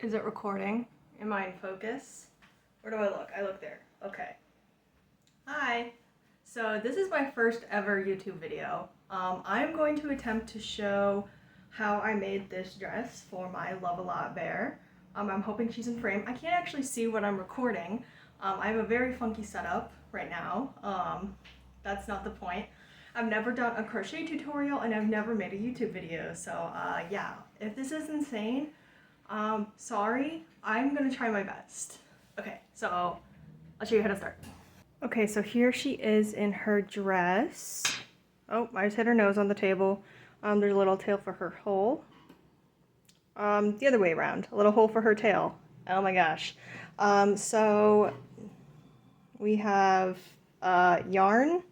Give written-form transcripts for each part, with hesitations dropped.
Is it recording? Am I in focus? Where do I look? I look there. Okay. Hi. So this is my first ever YouTube video. I'm going to attempt to show how I made this dress for my Love a Lot bear. I'm hoping she's in frame. I can't actually see what I'm recording. I have a very funky setup right now. That's not the point. I've never done a crochet tutorial and I've never made a YouTube video. So yeah, if this is insane, sorry, I'm gonna try my best. Okay, so I'll show you how to start. Okay, so here she is in her dress. Oh, I just hit her nose on the table. There's a little tail for her hole. The other way around, a little hole for her tail. Oh my gosh. So we have yarn,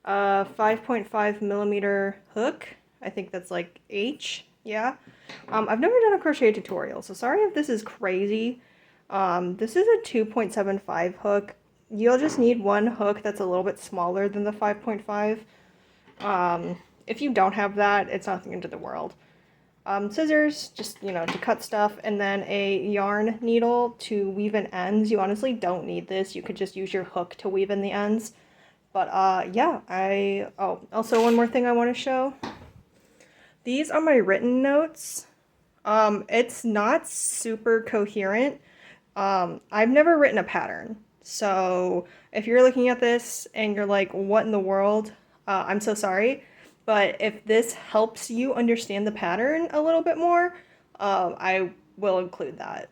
5.5 millimeter hook. I think that's like H, yeah. I've never done a crochet tutorial, so sorry if this is crazy. This is a 2.75 hook. You'll just need one hook that's a little bit smaller than the 5.5. If you don't have that, it's nothing into the world. Scissors, just, you know, to cut stuff, and then a yarn needle to weave in ends. You honestly don't need this. You could just use your hook to weave in the ends. But, yeah, oh, also one more thing I want to show. These are my written notes. It's not super coherent. I've never written a pattern. So if you're looking at this and you're like, what in the world? I'm so sorry. But if this helps you understand the pattern a little bit more, I will include that.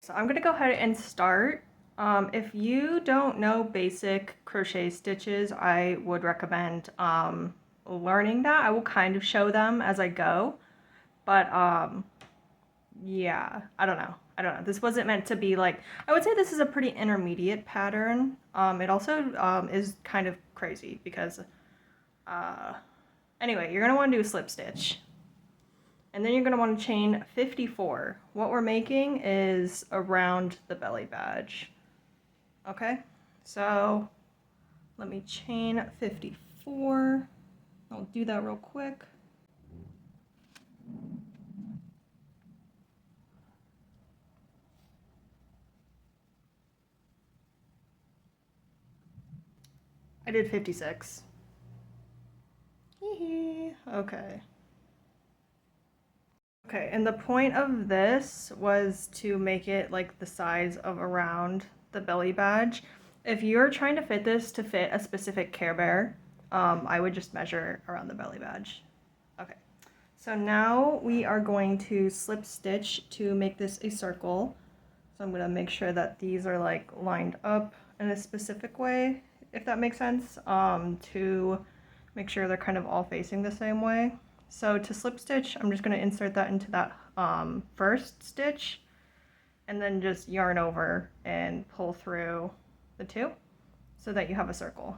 So I'm gonna go ahead and start. If you don't know basic crochet stitches, I would recommend learning that. I will kind of show them as I go. But yeah, I don't know. This wasn't meant to be like, I would say this is a pretty intermediate pattern. It also is kind of crazy because, anyway, you're going to want to do a slip stitch. And then you're going to want to chain 54. What we're making is around the belly badge. Okay, so let me chain 54. I'll do that real quick. I did 56. Okay. Okay, and the point of this was to make it like the size of around the belly badge. If you're trying to fit this to fit a specific Care Bear, I would just measure around the belly badge. Okay, so now we are going to slip stitch to make this a circle. So I'm gonna make sure that these are like lined up in a specific way, if that makes sense, to make sure they're kind of all facing the same way. So to slip stitch, I'm just going to insert that into that first stitch and then just yarn over and pull through the two so that you have a circle.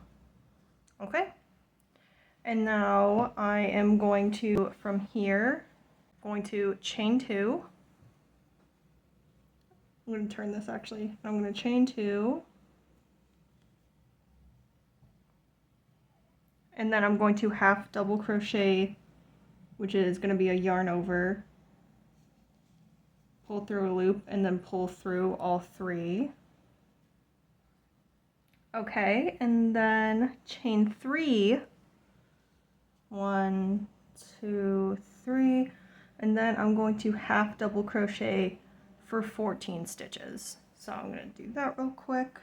Okay? And now I am going to, from here, going to chain 2. I'm going to turn this actually. I'm going to chain 2. And then I'm going to half double crochet, which is going to be a yarn over, pull through a loop, and then pull through all 3. Okay, and then chain 3. 1, 2, 3, and then I'm going to half double crochet for 14 stitches. So I'm going to do that real quick.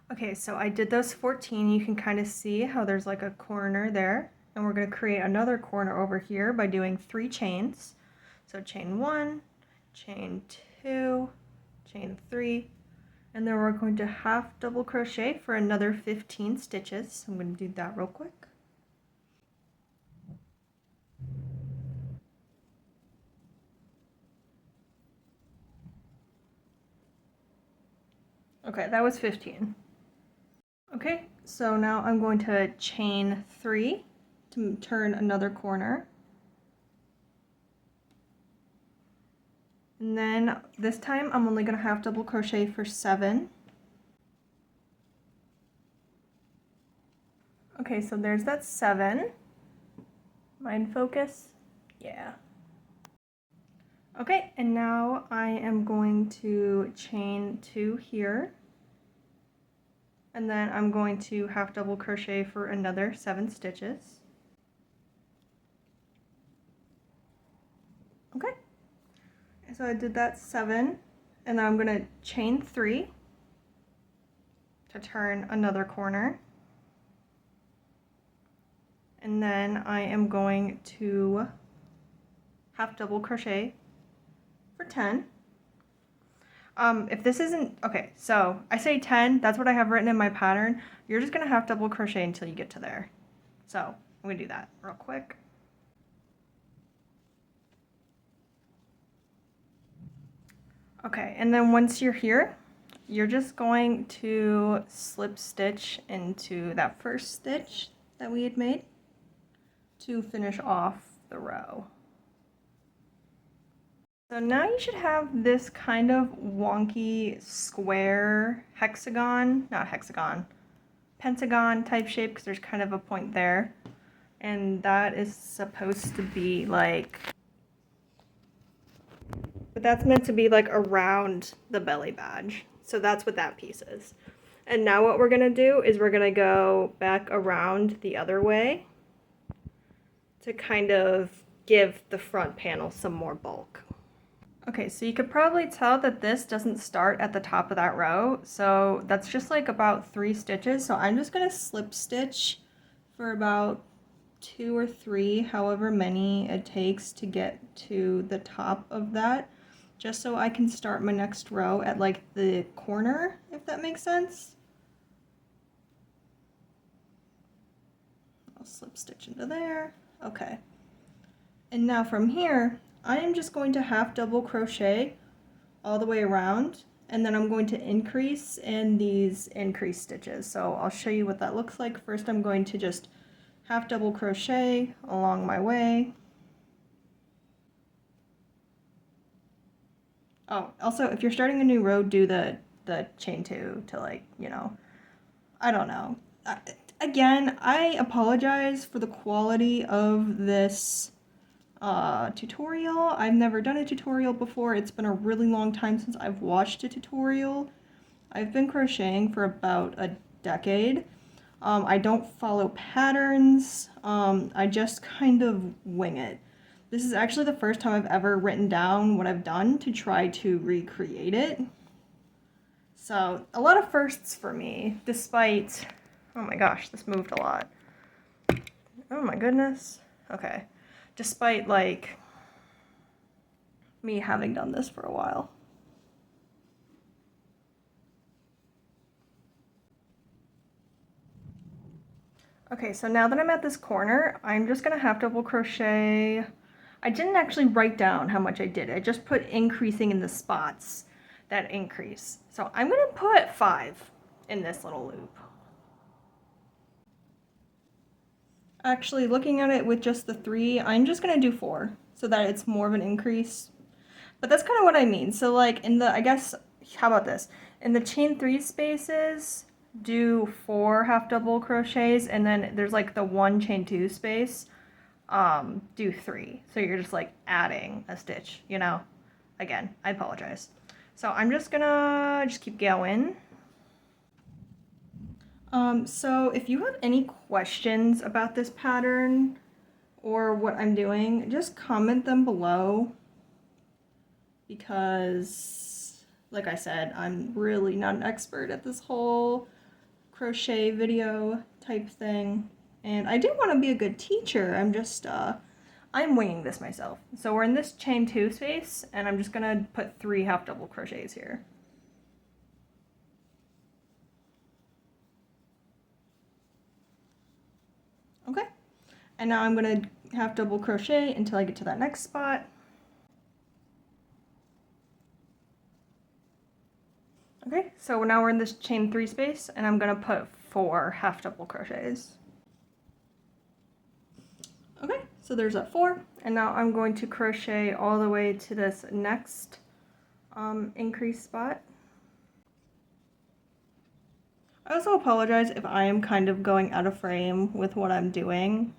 Okay, so I did those 14. You can kind of see how there's like a corner there. And we're going to create another corner over here by doing 3 chains. So chain 1, chain 2, chain 3, and then we're going to half double crochet for another 15 stitches. I'm going to do that real quick. Okay, that was 15. Okay, so now I'm going to chain 3 to turn another corner. And then this time I'm only going to half double crochet for 7. Okay, so there's that 7. Mind focus? Yeah. Okay, and now I am going to chain 2 here. And then I'm going to half double crochet for another 7 stitches. Okay, so I did that 7, and then I'm going to chain 3 to turn another corner. And then I am going to half double crochet for 10. If this isn't, okay, so I say 10, that's what I have written in my pattern. You're just gonna half double crochet until you get to there. So I'm gonna do that real quick. Okay, and then once you're here, you're just going to slip stitch into that first stitch that we had made to finish off the row. So now you should have this kind of wonky square hexagon, not hexagon, pentagon type shape, because there's kind of a point there. And that is supposed to be like, but that's meant to be like around the belly badge. So that's what that piece is. And now what we're gonna do is we're gonna go back around the other way to kind of give the front panel some more bulk. Okay, so you could probably tell that this doesn't start at the top of that row, so that's just like about 3 stitches. So I'm just gonna slip stitch for about 2 or 3, however many it takes to get to the top of that, just so I can start my next row at like the corner, if that makes sense. I'll slip stitch into there. Okay. And now from here, I am just going to half double crochet all the way around, and then I'm going to increase in these increase stitches. So I'll show you what that looks like. First, I'm going to just half double crochet along my way. Oh, also, if you're starting a new row, do the chain 2 to, like, you know, I don't know. Again, I apologize for the quality of this tutorial. I've never done a tutorial before. It's been a really long time since I've watched a tutorial. I've been crocheting for about a decade. I don't follow patterns. I just kind of wing it. This is actually the first time I've ever written down what I've done to try to recreate it. So a lot of firsts for me, despite, oh my gosh, this moved a lot. Oh my goodness. Okay. Despite like me having done this for a while. Okay, so now that I'm at this corner, I'm just gonna half double crochet. I didn't actually write down how much I did. I just put increasing in the spots that increase. So I'm gonna put 5 in this little loop. Actually, looking at it with just the 3, I'm just gonna do 4 so that it's more of an increase. But that's kind of what I mean. So like in the, I guess, how about this? In the chain 3 spaces, do 4 half double crochets, and then there's like the 1 chain 2 space, do 3. So you're just like adding a stitch, you know? Again, I apologize. So I'm just gonna keep going. So if you have any questions about this pattern or what I'm doing, just comment them below, because like I said, I'm really not an expert at this whole crochet video type thing, and I do want to be a good teacher. I'm just I'm winging this myself. So we're in this chain 2 space, and I'm just gonna put 3 half double crochets here. Okay, and now I'm gonna half double crochet until I get to that next spot. Okay, so now we're in this chain 3 space, and I'm gonna put 4 half double crochets. Okay, so there's that 4, and now I'm going to crochet all the way to this next increase spot. I also apologize if I am kind of going out of frame with what I'm doing.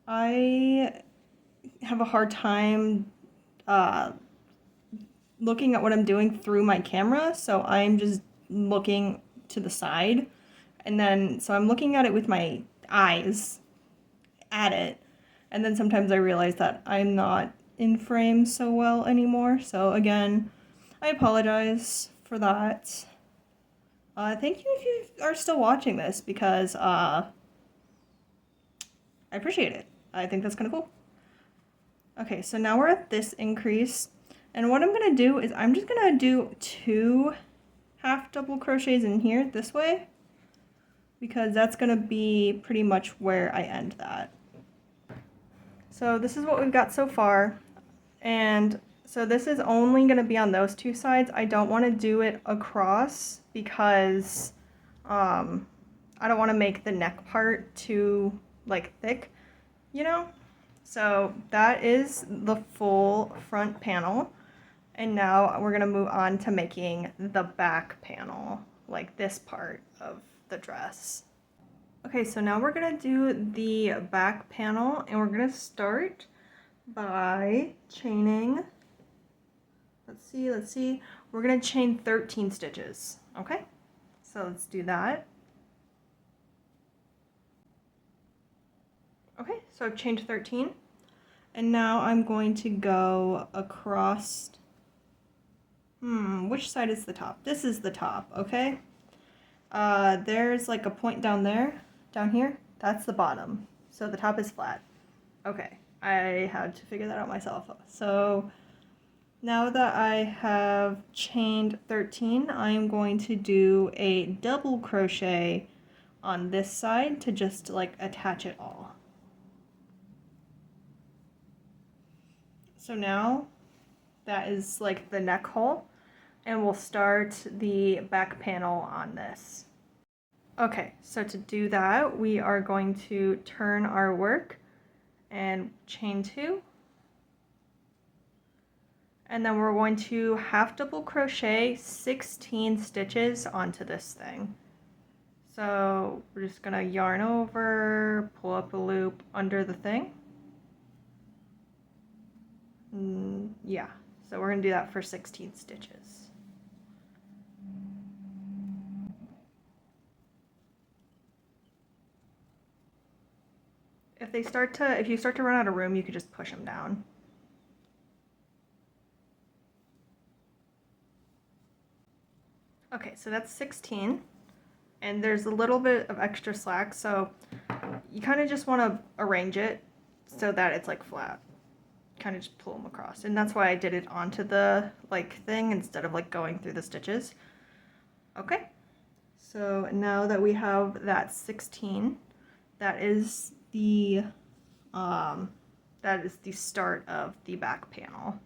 I have a hard time looking at what I'm doing through my camera, so I'm just looking to the side, and then so I'm looking at it with my eyes at it, and then sometimes I realize that I'm not in frame so well anymore. So again, I apologize for that. Thank you if you are still watching this, because I appreciate it. I think that's kind of cool. Okay, so now we're at this increase, and what I'm gonna do is I'm just gonna do 2 half double crochets in here this way, because that's gonna be pretty much where I end that. So this is what we've got so far, and so this is only gonna be on those 2 sides. I don't want to do it across because I don't want to make the neck part too like thick, you know? So that is the full front panel. And now we're gonna move on to making the back panel, like this part of the dress. Okay, so now we're gonna do the back panel, and we're gonna start by chaining, let's see, we're gonna chain 13 stitches, okay? So let's do that. Okay, so I've chained 13, and now I'm going to go across, which side is the top? This is the top, okay? There's like a point down there, down here, that's the bottom. So the top is flat. Okay, I had to figure that out myself. So now that I have chained 13, I'm going to do a double crochet on this side to just like attach it all. So now that is like the neck hole, and we'll start the back panel on this. Okay, so to do that, we are going to turn our work and chain 2. And then we're going to half double crochet 16 stitches onto this thing. So we're just gonna yarn over, pull up a loop under the thing. Yeah, so we're gonna do that for 16 stitches. If you start to run out of room, you could just push them down. Okay, so that's 16, and there's a little bit of extra slack, so you kind of just want to arrange it so that it's like flat. Kind of just pull them across, and that's why I did it onto the like thing instead of like going through the stitches. Okay, so now that we have that 16, that is the start of the back panel.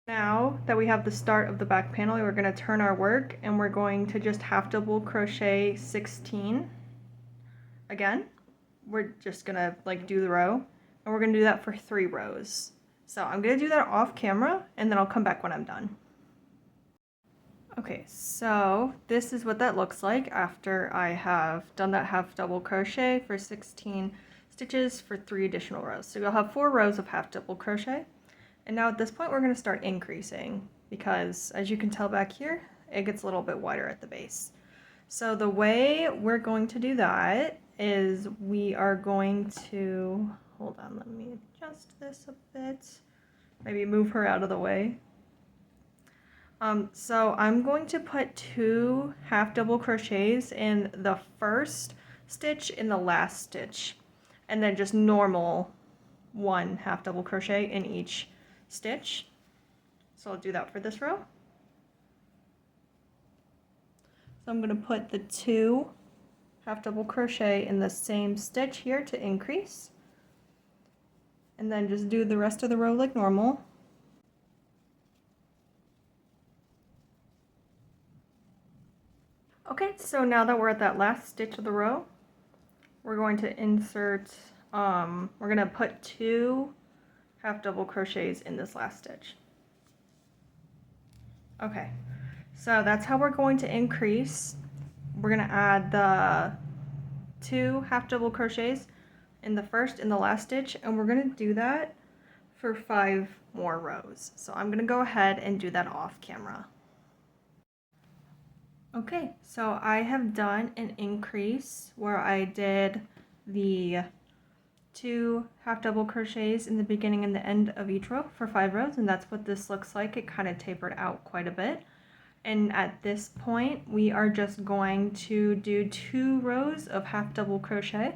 Now that we have the start of the back panel, we're going to turn our work, and we're going to just half double crochet 16 again. We're just going to like do the row, and we're going to do that for 3 rows. So I'm going to do that off camera, and then I'll come back when I'm done. Okay, so this is what that looks like after I have done that half double crochet for 16 stitches for 3 additional rows. So you'll have 4 rows of half double crochet. And now at this point we're going to start increasing, because as you can tell back here, it gets a little bit wider at the base. So the way we're going to do that is we are going to, hold on, let me adjust this a bit, maybe move her out of the way. So I'm going to put 2 half double crochets in the first stitch in the last stitch, and then just normal 1 half double crochet in each stitch. So I'll do that for this row. So I'm going to put the 2 half double crochet in the same stitch here to increase, and then just do the rest of the row like normal. Okay, so now that we're at that last stitch of the row, we're going to insert, we're going to put 2 half double crochets in this last stitch. Okay, so that's how we're going to increase. We're going to add the 2 half double crochets in the first and the last stitch, and we're going to do that for 5 more rows. So I'm going to go ahead and do that off camera. Okay, so I have done an increase where I did the 2 half double crochets in the beginning and the end of each row for 5 rows, and that's what this looks like. It kind of tapered out quite a bit. And at this point, we are just going to do 2 rows of half double crochet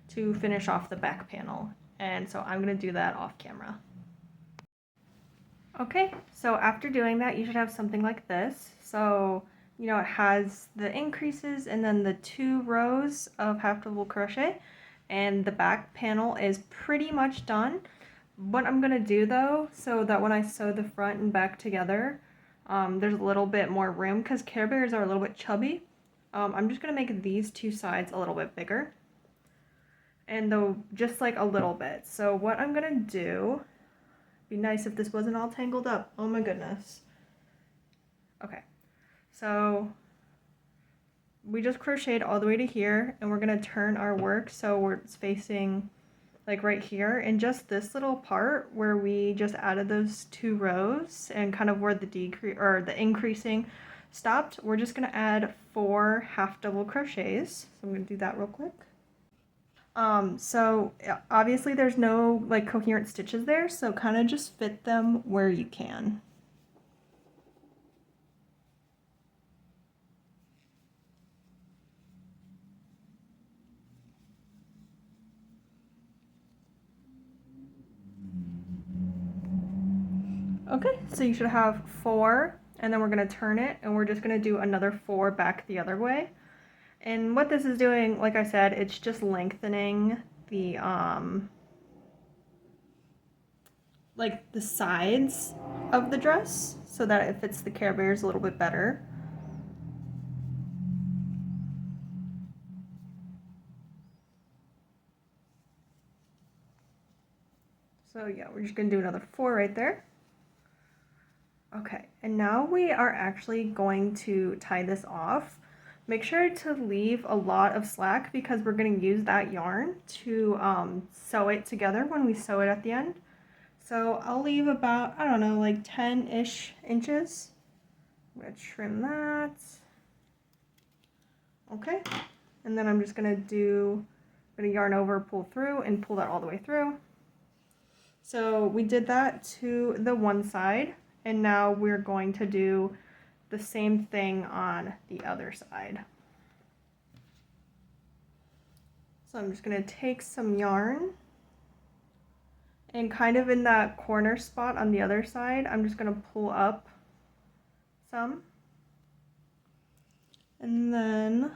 to finish off the back panel. And so I'm going to do that off camera. Okay, so after doing that, you should have something like this. So, you know, it has the increases and then the 2 rows of half double crochet, and the back panel is pretty much done. What I'm going to do though, so that when I sew the front and back together, there's a little bit more room because Care Bears are a little bit chubby. I'm just going to make these 2 sides a little bit bigger. And though just like a little bit. So what I'm going to do, be nice if this wasn't all tangled up. Oh my goodness. Okay. So we just crocheted all the way to here, and we're going to turn our work so we're facing like right here, and just this little part where we just added those 2 rows and kind of where the decrease or the increasing stopped, we're just going to add 4 half double crochets. So I'm going to do that real quick. So obviously there's no like coherent stitches there, so kind of just fit them where you can. Okay, so you should have 4, and then we're going to turn it, and we're just going to do another 4 back the other way. And what this is doing, like I said, it's just lengthening the like the sides of the dress so that it fits the Care Bears a little bit better. So yeah, we're just going to do another 4 right there. Okay, and now we are actually going to tie this off. Make sure to leave a lot of slack because we're going to use that yarn to sew it together when we sew it at the end. So I'll leave about, I don't know, like 10-ish inches. I'm going to trim that. Okay, and then I'm just going to yarn over, pull through, and pull that all the way through. So we did that to the one side. And now we're going to do the same thing on the other side. So I'm just going to take some yarn and kind of in that corner spot on the other side, I'm just going to pull up some. And then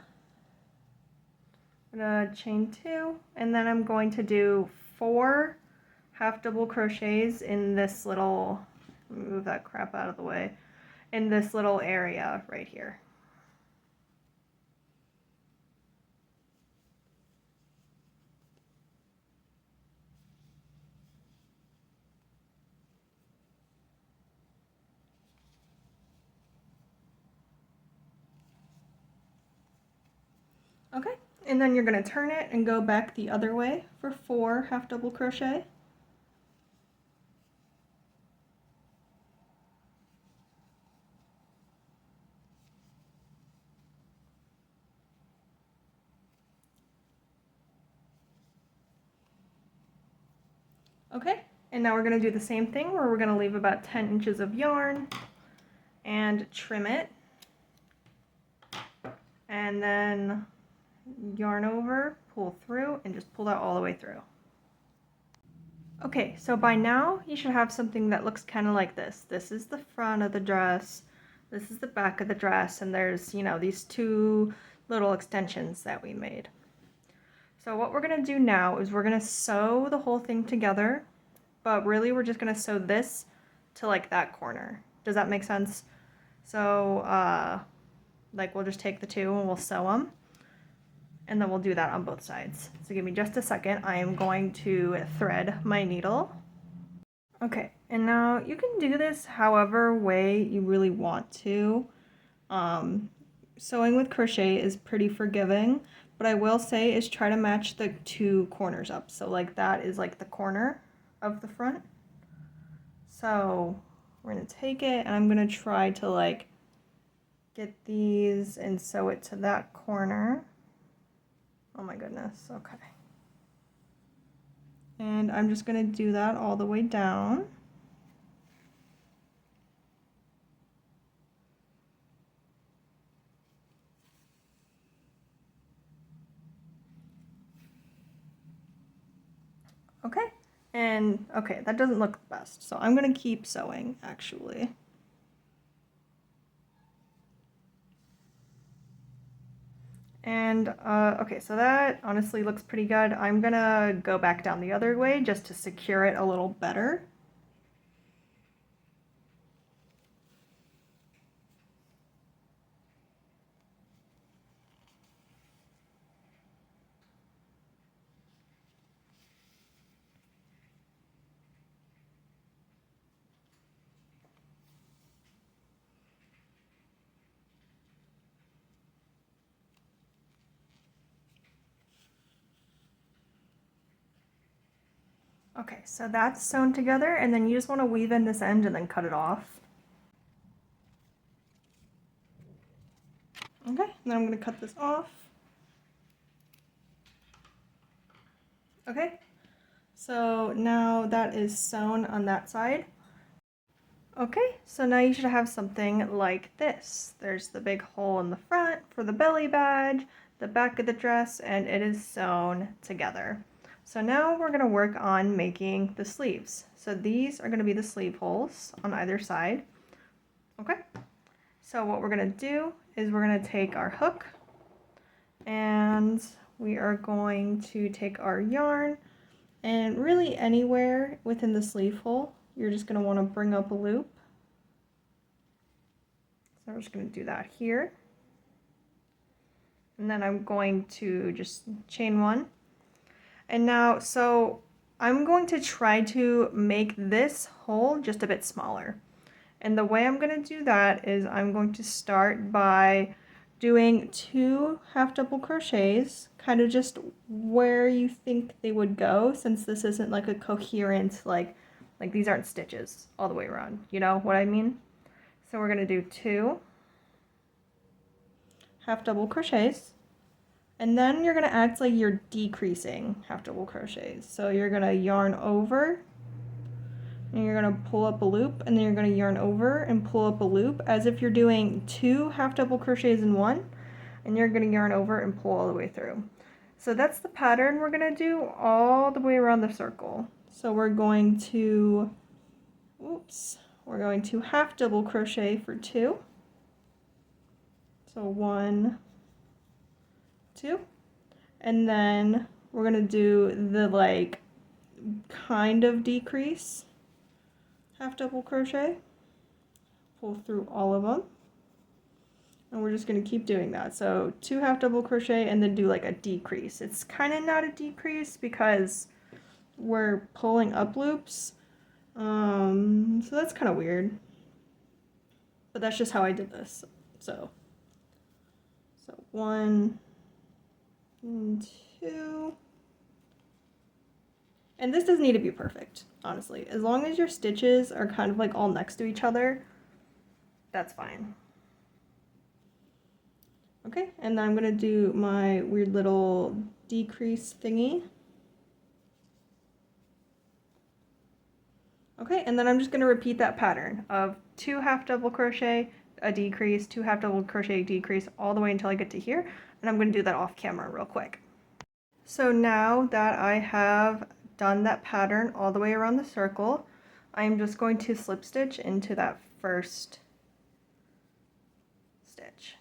I'm going to chain 2, and then I'm going to do 4 half double crochets in this little, move that crap out of the way, in this little area right here. Okay, and then you're going to turn it and go back the other way for 4 half double crochet. Okay, and now we're going to do the same thing where we're going to leave about 10 inches of yarn and trim it, and then yarn over, pull through, and just pull that all the way through. Okay, so by now you should have something that looks kind of like this. This is the front of the dress, this is the back of the dress, and there's, you know, these 2 little extensions that we made. So what we're going to do now is we're going to sew the whole thing together, but really we're just going to sew this to like that corner. Does that make sense? So like we'll just take the 2 and we'll sew them, and then we'll do that on both sides. So give me just a second. I am going to thread my needle. Okay, and now you can do this however way you really want to. Sewing with crochet is pretty forgiving, but I will say is try to match the two corners up. So like that is like the corner of the front. So we're gonna take it and I'm gonna try to like get these and sew it to that corner. Oh my goodness, okay. And I'm just gonna do that all the way down. Okay, and okay, that doesn't look the best, so I'm gonna keep sewing actually. And okay, so that honestly looks pretty good. I'm gonna go back down the other way just to secure it a little better. Okay, so that's sewn together, and then you just want to weave in this end and then cut it off. Okay, and then I'm going to cut this off. Okay, so now that is sewn on that side. Okay, so now you should have something like this. There's the big hole in the front for the belly badge, the back of the dress, and it is sewn together. So now we're going to work on making the sleeves. So these are going to be the sleeve holes on either side. Okay, so what we're going to do is we're going to take our hook and we are going to take our yarn, and really anywhere within the sleeve hole you're just going to want to bring up a loop. So I'm just going to do that here. And then I'm going to just chain one. And now, so I'm going to try to make this hole just a bit smaller. And the way I'm going to do that is I'm going to start by doing 2 half double crochets, kind of just where you think they would go, since this isn't like a coherent, like these aren't stitches all the way around, you know what I mean? So we're going to do 2 half double crochets, and then you're going to act like you're decreasing half double crochets. So you're going to yarn over, and you're going to pull up a loop, and then you're going to yarn over and pull up a loop as if you're doing 2 half double crochets in one, and you're going to yarn over and pull all the way through. So that's the pattern we're going to do all the way around the circle. So we're going to, we're going to half double crochet for 2. So 1, 2, and then we're going to do the like kind of decrease half double crochet, pull through all of them, and we're just going to keep doing that. So 2 half double crochet and then do like a decrease. It's kind of not a decrease because we're pulling up loops, so that's kind of weird, but that's just how I did this. So 1 and 2, and this doesn't need to be perfect, honestly. As long as your stitches are kind of like all next to each other, that's fine. Okay, and then I'm gonna do my weird little decrease thingy. Okay, and then I'm just gonna repeat that pattern of 2 half double crochet, a decrease, 2 half double crochet, decrease, all the way until I get to here, and I'm gonna do that off camera real quick. So now that I have done that pattern all the way around the circle, I'm just going to slip stitch into that first stitch.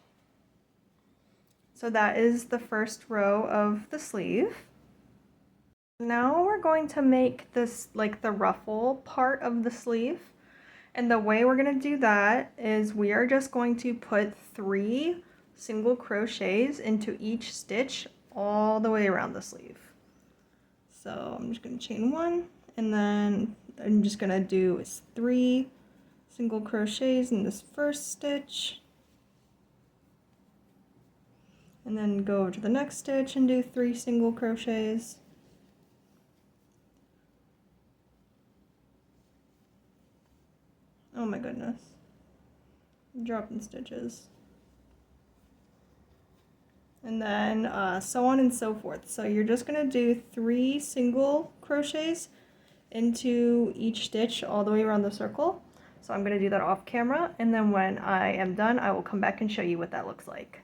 So that is the first row of the sleeve. Now we're going to make this like the ruffle part of the sleeve. And the way we're going to do that is we are just going to put 3 single crochets into each stitch all the way around the sleeve. So I'm just going to chain 1 and then I'm just gonna do 3 single crochets in this first stitch, and then go over to the next stitch and do 3 single crochets. Oh my goodness, dropping stitches. And then so on and so forth. So you're just gonna do 3 single crochets into each stitch all the way around the circle. So I'm gonna do that off camera, and then when I am done, I will come back and show you what that looks like.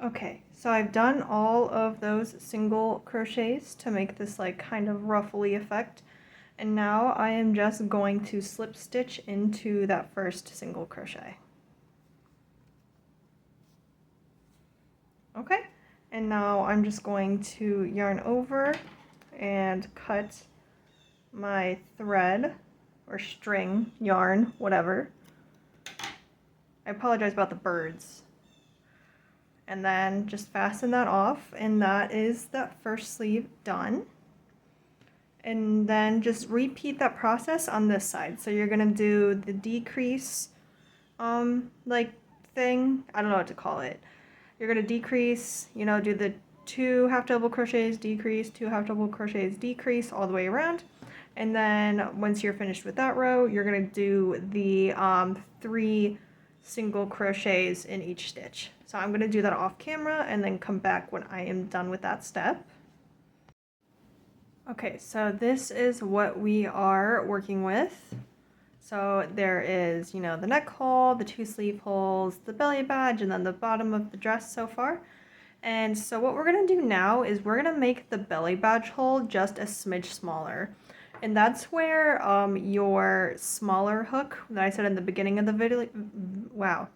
Okay, so I've done all of those single crochets to make this like kind of ruffly effect. And now I am just going to slip stitch into that first single crochet. Okay, and now I'm just going to yarn over and cut my thread or string, yarn, whatever. I apologize about the birds. And then just fasten that off, and that is that first sleeve done. And then just repeat that process on this side. So you're gonna do the decrease like thing, I don't know what to call it. You're gonna decrease, you know, do the 2 half double crochets, decrease, 2 half double crochets, decrease all the way around. And then once you're finished with that row, you're gonna do the 3 single crochets in each stitch. So I'm gonna do that off camera and then come back when I am done with that step. Okay, so this is what we are working with. So there is, you know, the neck hole, the 2 sleeve holes, the belly badge, and then the bottom of the dress so far. And so what we're gonna do now is we're gonna make the belly badge hole just a smidge smaller. And that's where your smaller hook that I said in the beginning of the video, wow.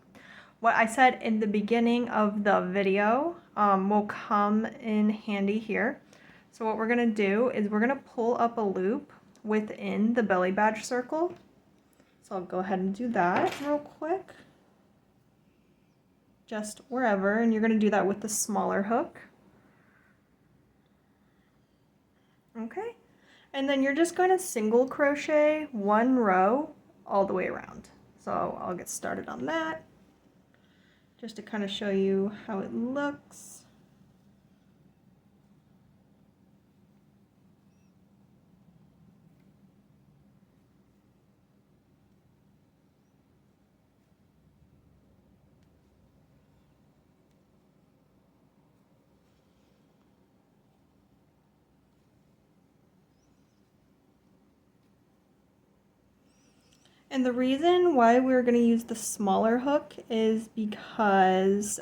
What I said in the beginning of the video will come in handy here. So what we're gonna do is we're gonna pull up a loop within the belly badge circle. So I'll go ahead and do that real quick. Just wherever, and you're gonna do that with the smaller hook. Okay, and then you're just going to single crochet 1 row all the way around. So I'll get started on that, just to kind of show you how it looks. And the reason why we're going to use the smaller hook is because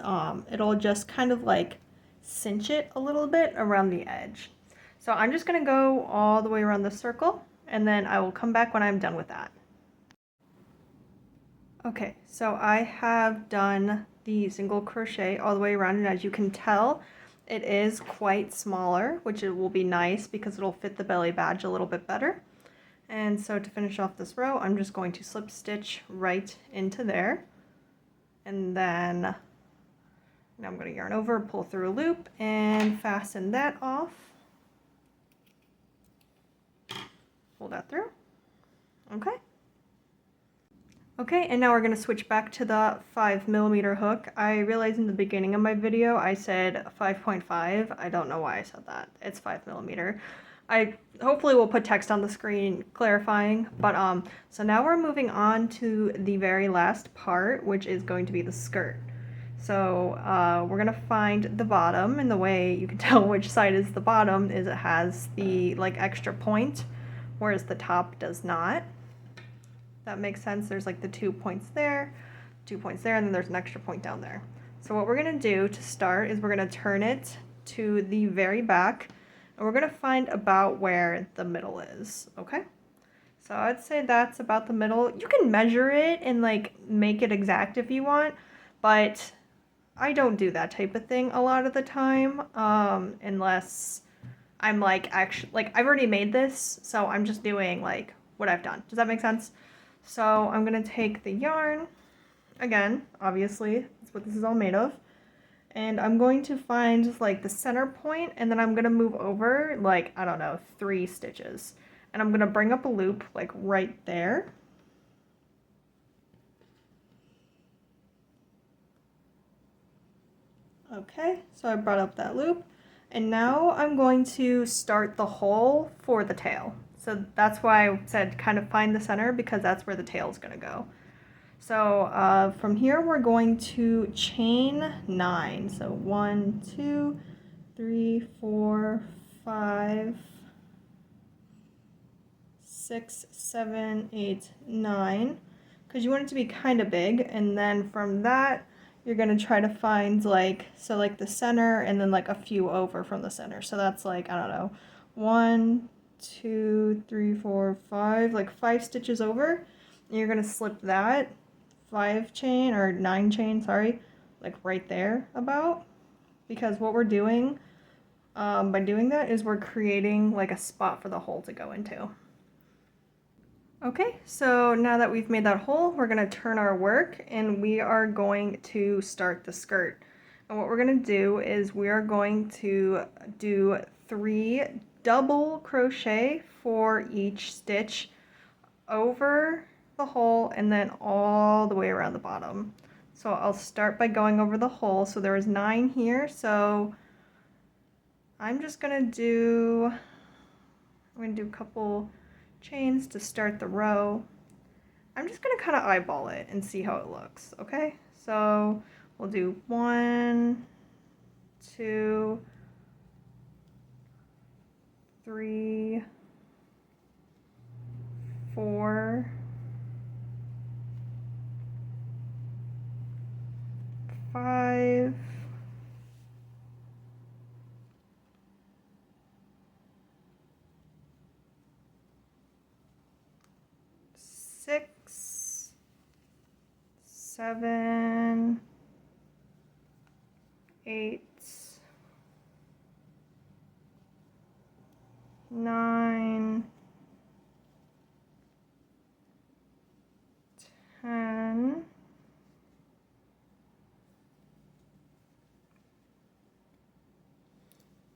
it'll just kind of like cinch it a little bit around the edge. So I'm just going to go all the way around the circle, and then I will come back when I'm done with that. Okay, so I have done the single crochet all the way around, and as you can tell, it is quite smaller, which it will be nice because it'll fit the belly badge a little bit better. And so to finish off this row, I'm just going to slip stitch right into there. And then now I'm going to yarn over, pull through a loop, and fasten that off. Pull that through. Okay. Okay, and now we're going to switch back to the 5mm hook. I realized in the beginning of my video I said 5.5. I don't know why I said that. It's 5mm. I hopefully will put text on the screen clarifying, but so now we're moving on to the very last part, which is going to be the skirt. So we're gonna find the bottom, and the way you can tell which side is the bottom is it has the like extra point, whereas the top does not. That makes sense. There's like the 2 points there, 2 points there, and then there's an extra point down there. So what we're gonna do to start is we're gonna turn it to the very back, and we're going to find about where the middle is, okay? So I'd say that's about the middle. You can measure it and like make it exact if you want, but I don't do that type of thing a lot of the time, unless I'm like actually, like I've already made this, so I'm just doing like what I've done. Does that make sense? So I'm going to take the yarn, again, obviously, that's what this is all made of. And I'm going to find like the center point, and then I'm going to move over like, I don't know, 3 stitches. and I'm gonna bring up a loop like right there. Okay, so I brought up that loop, and now I'm going to start the hole for the tail. So that's why I said kind of find the center, because that's where the tail is gonna go. So from here we're going to chain 9. So 1, 2, 3, 4, 5, 6, 7, 8, 9, because you want it to be kind of big, and then from that you're going to try to find like the center and then like a few over from the center. So that's like, I don't know, 1, 2, 3, 4, 5, like 5 stitches over, and you're going to slip that 5 chain or 9 chain, sorry, like right there about, because what we're doing by doing that is we're creating like a spot for the hole to go into. Okay, so now that we've made that hole, we're going to turn our work and we are going to start the skirt. And what we're going to do is we are going to do 3 double crochet for each stitch over the hole and then all the way around the bottom. So I'll start by going over the hole. So there is 9 here, so I'm going to do a couple chains to start the row. I'm just going to kind of eyeball it and see how it looks, okay? So we'll do 1, 2, 3, 4, 5, 6, 7, 8, 9, 10,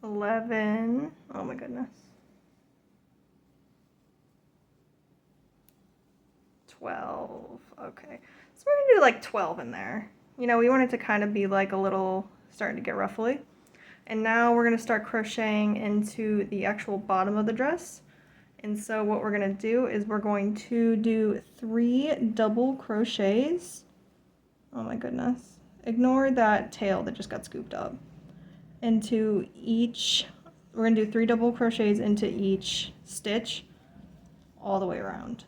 11, oh my goodness, 12, okay, so we're gonna do like 12 in there. You know, we want it to kind of be like a little, starting to get ruffly. And now we're gonna start crocheting into the actual bottom of the dress. And so what we're gonna do is we're going to do 3 double crochets. Oh my goodness. Ignore that tail that just got scooped up. Into each, we're gonna do 3 double crochets into each stitch all the way around.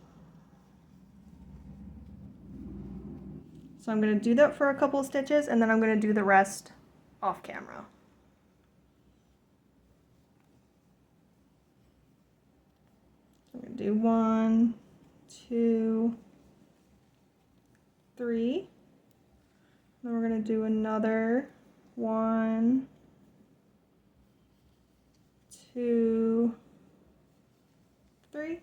So I'm going to do that for a couple of stitches, and then I'm going to do the rest off camera. I'm going to do 1, 2, 3. Then we're going to do another 1, 2, 3.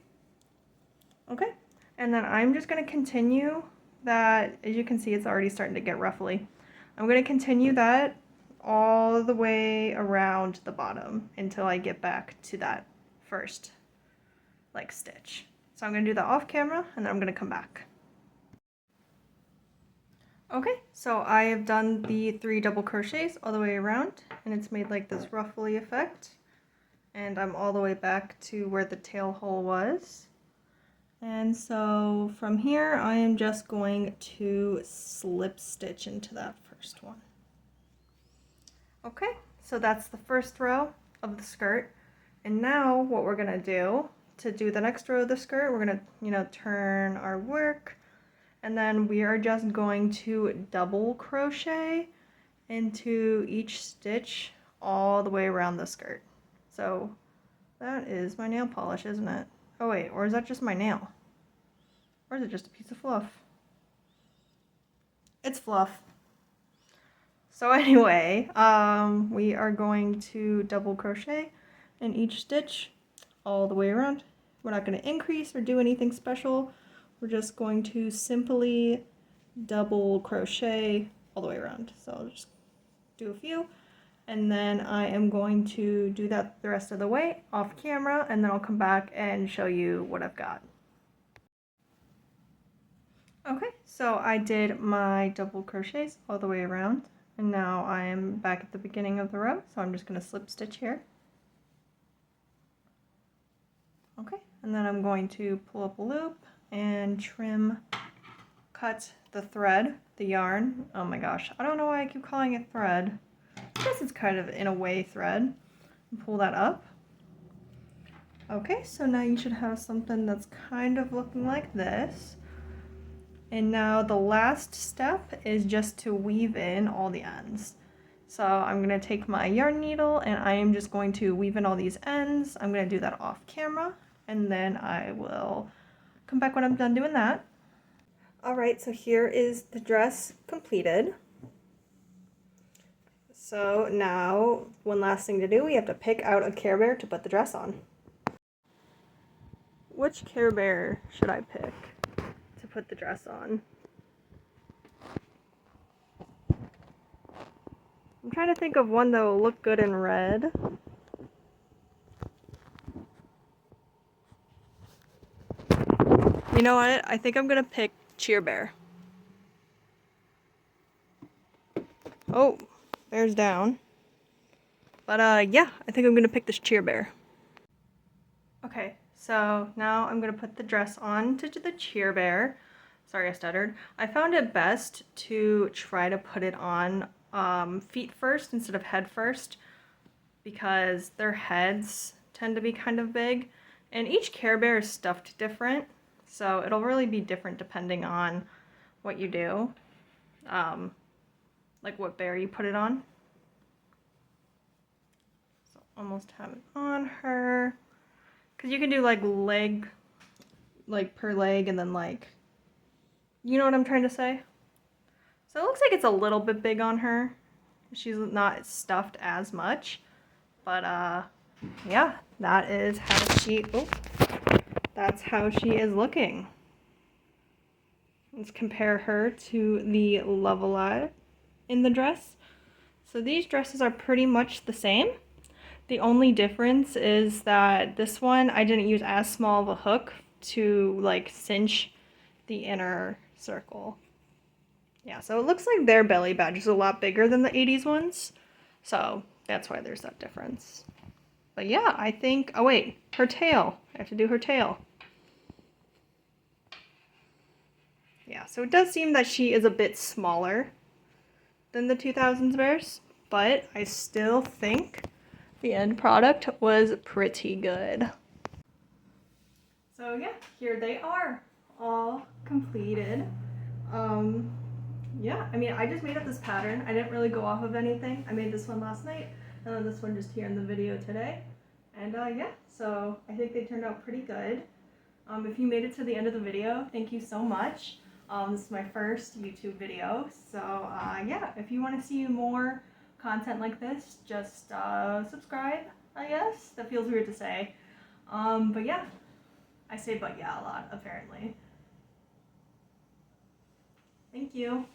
Okay, and then I'm just going to continue that. As you can see, it's already starting to get ruffly. I'm going to continue that all the way around the bottom until I get back to that first like stitch. So I'm going to do that off camera and then I'm going to come back. Okay, so I have done the 3 double crochets all the way around and it's made like this ruffly effect, and I'm all the way back to where the tail hole was. And so from here, I am just going to slip stitch into that first one. Okay, so that's the first row of the skirt. And now what we're gonna do to do the next row of the skirt, we're gonna, turn our work, and then we are just going to double crochet into each stitch all the way around the skirt. So that is my nail polish, isn't it? Oh wait, or is that just my nail? Or is it just a piece of fluff? It's fluff. So anyway, we are going to double crochet in each stitch all the way around. We're not going to increase or do anything special. We're just going to simply double crochet all the way around. So I'll just do a few, and then I am going to do that the rest of the way off camera, and then I'll come back and show you what I've got. Okay, so I did my double crochets all the way around, and now I am back at the beginning of the row, so I'm just going to slip stitch here. Okay, and then I'm going to pull up a loop and cut the thread, the yarn. Oh my gosh, I don't know why I keep calling it thread. I guess it's kind of in a way thread. And pull that up. Okay, so now you should have something that's kind of looking like this. And now the last step is just to weave in all the ends. So I'm going to take my yarn needle and I am just going to weave in all these ends. I'm going to do that off camera, and then I will come back when I'm done doing that. Alright, so here is the dress completed. So now, one last thing to do, we have to pick out a Care Bear to put the dress on. Which Care Bear should I pick to put the dress on? I'm trying to think of one that will look good in red. You know what? I think I'm gonna pick Cheer Bear. Oh, bear's down. But yeah, I think I'm gonna pick this Cheer Bear. Okay, so now I'm gonna put the dress on to the Cheer Bear. Sorry, I stuttered. I found it best to try to put it on feet first instead of head first, because their heads tend to be kind of big, and each Care Bear is stuffed different, so it'll really be different depending on what you do, like what bear you put it on. So almost have it on her, because you can do like leg, like per leg, and then like, you know what I'm trying to say? So it looks like it's a little bit big on her. She's not stuffed as much, but yeah, that's how she is looking. Let's compare her to the Love-A-Lot in the dress. So these dresses are pretty much the same. The only difference is that this one, I didn't use as small of a hook to like cinch the inner circle. Yeah, so it looks like their belly badge is a lot bigger than the 80s ones. So that's why there's that difference. But yeah, I think, oh wait, her tail. I have to do her tail. Yeah, so it does seem that she is a bit smaller than the 2000s bears, but I still think the end product was pretty good. So yeah, here they are, all completed. Yeah, I mean, I just made up this pattern. I didn't really go off of anything. I made this one last night, and then this one just here in the video today. And yeah, so I think they turned out pretty good. If you made it to the end of the video, thank you so much. This is my first YouTube video, so yeah, if you want to see more content like this, just subscribe, I guess. That feels weird to say. But yeah, I say but yeah a lot, apparently. Thank you.